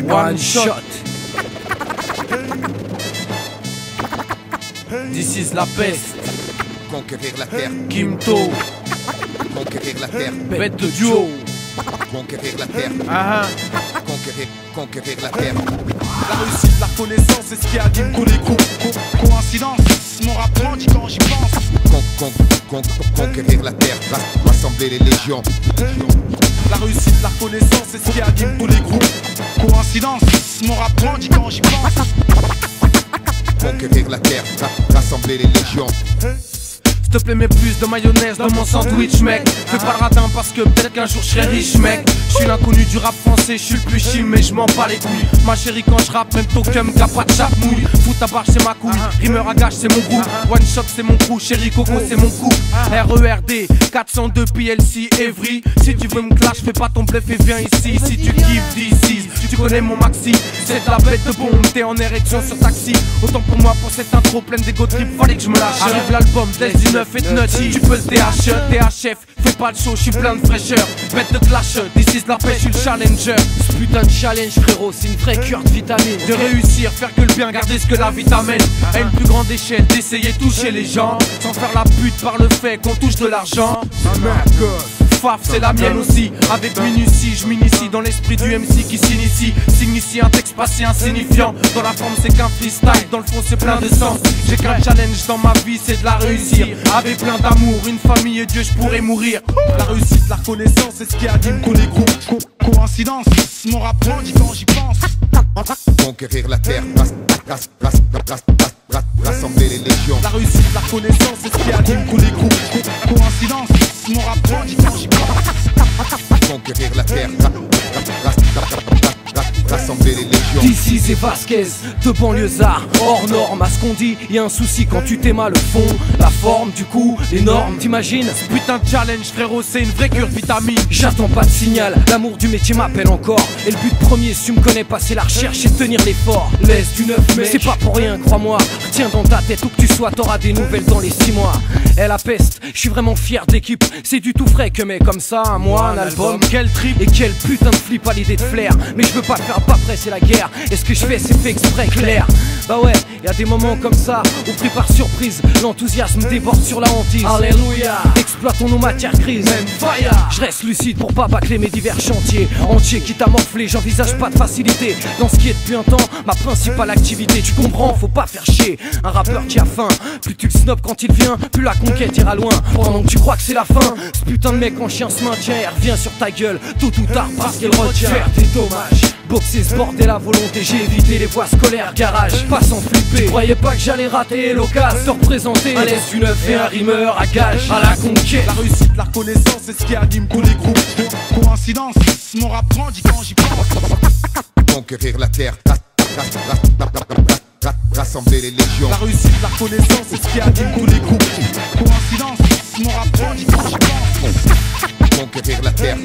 One shot. This is la peste. Conquérir la terre, Kimto, conquérir la terre, bête de duo. conquérir la terre, conquérir la terre. La réussite, la reconnaissance, c'est ce qui anime tous les coups. Coïncidence, mon rap grandit quand j'y pense. Conquérir la terre, rassembler les légions. La réussite, la reconnaissance, c'est ce qui anime tous les groupes. Coïncidence, mon rap grandit quand j'y pense. Conquérir la terre, rassembler les légions. S'il te plaît, mets plus de mayonnaise dans mon sandwich, mec. Fais pas le radin parce que peut-être qu'un jour je serai riche, mec. Je suis l'inconnu du rap français, je suis le plus chim, mais je m'en bats les couilles. Ma chérie, quand je rappe, même Tokum, qu'a pas de chape mouille. Fous ta barre, c'est ma couille. Rimeur à gage, c'est mon groupe. One shot, c'est mon crew. Chérie Coco, c'est mon coup. RERD, 402 PLC, Evry. Si tu veux me clash, fais pas ton bluff et viens ici. Si tu kiffes d'ici, tu connais mon maxi. C'est de la bête de bombe, t'es en érection sur taxi. Autant pour moi, pour cette intro pleine d'égo trip, fallait que je me lâche. Arrive l'album, laisse du neuf et de nutty. Tu peux le THF, fais pas le show, je suis plein de fraîcheur. Bête de clash, this is la pêche, je suis le challenger. Ce putain de challenge, frérot, c'est une vraie cure de vitamine. De réussir, faire que le bien, garder ce que la vie t'amène. À une plus grande échelle, d'essayer de toucher les gens, sans faire la pute par le fait qu'on touche de l'argent. Faf, c'est la mienne aussi. Avec minutie, je m'initie dans l'esprit du MC qui s'initie. Signifie un texte pas si insignifiant. Dans la forme, c'est qu'un freestyle, dans le fond, c'est plein de sens. J'ai qu'un challenge dans ma vie, c'est de la réussir. Avec plein d'amour, une famille et Dieu, je pourrais mourir. La réussite, la reconnaissance, c'est ce qui anime tous les groupes. Coïncidence, mon rap grandit quand j'y pense. Conquérir la terre, rassembler les légions. La réussite, la reconnaissance, c'est ce qui anime tous les groupes. Coïncidence, mon rap grandit quand j'y pense. Conquérir la terre, rassembler les légions. D'ici c'est Vasquez, de banlieusards, hors norme. À ce qu'on dit, y'a un souci quand tu t'aimes le fond, la forme, du coup, les normes, t'imagines? Ce putain de challenge, frérot, c'est une vraie cure de vitamine. J'attends pas de signal, l'amour du métier m'appelle encore. Et le but premier, si tu me connais pas, c'est la recherche et tenir l'effort. Laisse du neuf, mec, c'est pas pour rien, crois-moi. Retiens dans ta tête où que tu sois, t'auras des nouvelles dans les 6 mois. Eh la peste, je suis vraiment fier de l'équipe. C'est du tout frais que mec comme ça, un mois, un album. Quel trip et quel putain de flip à l'idée de flair. Mais je veux pas faire pas près, c'est la guerre. Et ce que je fais, c'est fait exprès, clair. Bah ouais, y a des moments comme ça où pris par surprise, l'enthousiasme déborde sur la hantise. Alléluia, exploitons nos matières grises. Je reste lucide pour pas bâcler mes divers chantiers entiers quitte à morfler, j'envisage pas de facilité dans ce qui est depuis un temps ma principale activité. Tu comprends, faut pas faire chier un rappeur qui a faim. Plus tu le snobs quand il vient, plus la conquête ira loin. Pendant que tu crois que c'est la fin, ce putain de mec en chien se maintient et revient sur ta gueule tôt ou tard parce qu'il retient. Faire des dommages, boxer ce bordel à volonté, j'ai évité les voies scolaires, garage, pas sans flipper. Croyais pas que j'allais rater l'occasion de représenter un laisse du neuf et un rimeur à gage à la conquête. La réussite, la reconnaissance, c'est ce qui anime tous les groupes. Coïncidence, mon rap grandit quand j'y pense. Conquérir la terre, rassembler les légions. La réussite, la reconnaissance, c'est ce qui anime tous les groupes. Coïncidence, mon rap grandit quand j'y pense. Conquérir la terre,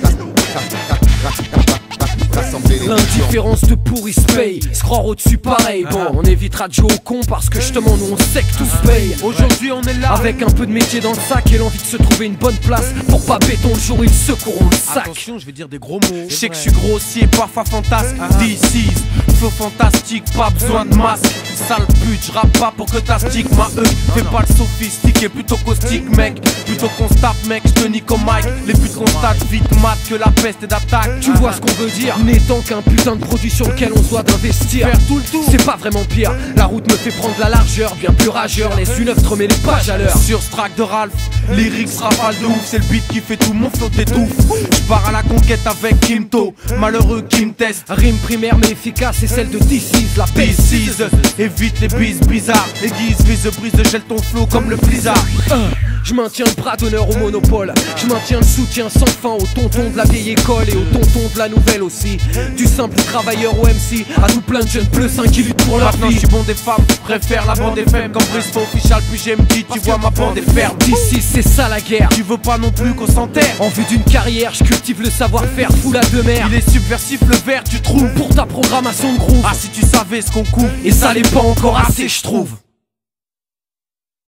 rassembler les légions. L'indifférence de pourri se paye, se croire au-dessus pareil. Bon, on évitera de jouer au con parce que justement nous on sait que tout se paye. Aujourd'hui on est là avec un peu de métier dans le sac et l'envie de se trouver une bonne place pour pas béton le jour où ils secourront le sac. Attention, je vais dire des gros mots. Je sais que je suis grossier, parfois fantasque. This is flow fantastique, pas besoin de masque. Sale pute, je rappe pas pour que t'astiques ma fais pas le sophistiqué, plutôt caustique mec. Plutôt qu'on se tape mec, je te nique au mic. Les putes constatent vite mat que la peste est d'attaque. Tu vois ce qu'on veut dire, n'étant qu'un putain de produit sur lequel on se doit d'investir. Faire tout le tour, c'est pas vraiment pire. La route me fait prendre la largeur, bien plus rageur. Laisse une œuvre, te remets les pages à l'heure. Sur ce track de Ralph, lyrics rafale de ouf. C'est le beat qui fait tout, mon flow t'étouffe. Je pars à la conquête avec Kimto, malheureux qui me teste. Rime primaire mais efficace, c'est celle de This is la peste. Évite les bises bizarres. Aiguise, vise, brise, gèle ton flow comme le blizzard. Je maintiens le bras d'honneur au monopole. Je maintiens le soutien sans fin aux tontons de la vieille école et aux tontons de la nouvelle aussi. Du simple travailleur au MC à tout plein de jeunes pleussins qui luttent pour leur vie. vie. Je suis bon des femmes, préfère la bande FM. Comme Briscoe official, puis j'aime dit, tu vois ma bande est ferme. D'ici c'est ça la guerre. Tu veux pas non plus qu'on s'enterre. En vue d'une carrière, je cultive le savoir-faire, fou la de mer. Il est subversif le vert, tu trouves. Pour ta programmation de groove. Ah si tu savais ce qu'on couvre. Et ça l'est pas encore assez, je trouve.